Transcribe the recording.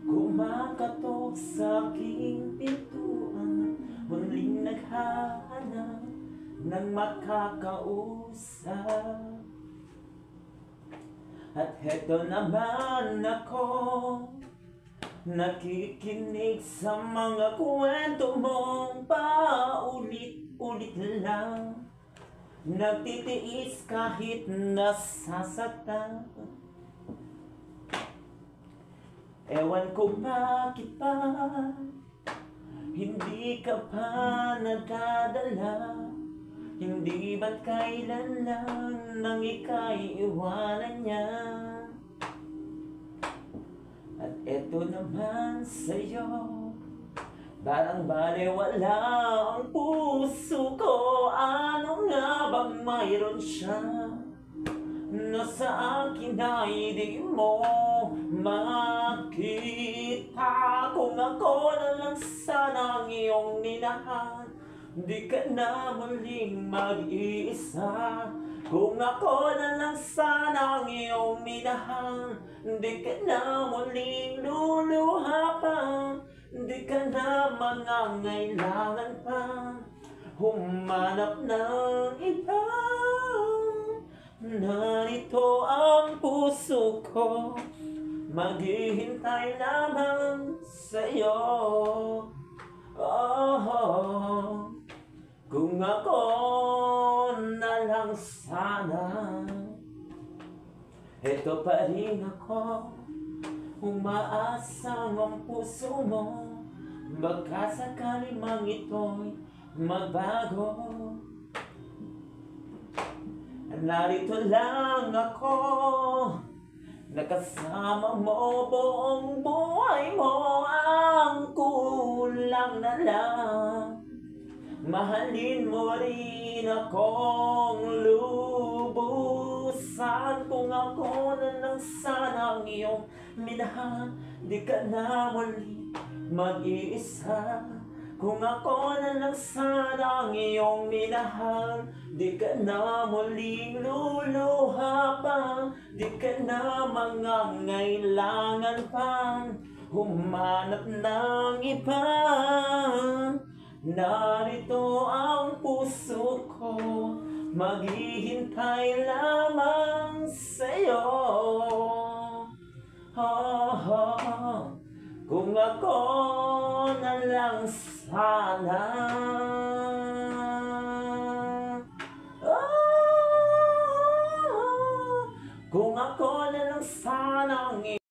Kumakatok sa aking pintuan, muling naghahanap ng makakausap. At heto naman ako, nakikinig sa mga kwento mong paulit-ulit lang. Nagtitiis kahit nasasaktan. Ewan ko bakit pa hindi ka pa nadadala. Hindi ba't kailan lang nang ika'y iwanan niya? At eto naman sa'yo, parang balewala ang puso ko. Ano nga bang mayroon siya na sa akin ay di mo makita? Kung ako na lang sana ang iyong minahal, di ka na muling mag-iisa. Kung ako na lang sana ang iyong minahal, di ka na muling luluha pa. Di ka na mangangailangan pa humanap ng iba. Narito ang puso ko, maghihintay lamang sa'yo. Oh, kung ako na lang sana. Ito pa rin ako, umaasang ang puso mo, baka sakali mang ito'y magbago. Narito lang ako, nakasama mo buong buhay mo. Ang kulang na lang, mahalin mo rin akong lubusan. Kung ako na lang sana ang iyong minahal, di ka na muli mag-iisa. Kung ako na lang sana ang iyong minahal, di ka na muling luluha pa. Di ka na mangangailangan pang humanap ng iba. Narito ang puso ko, maghihintay lamang sa'yo. Kung ako na lang sana. Kung ako na lang sana ang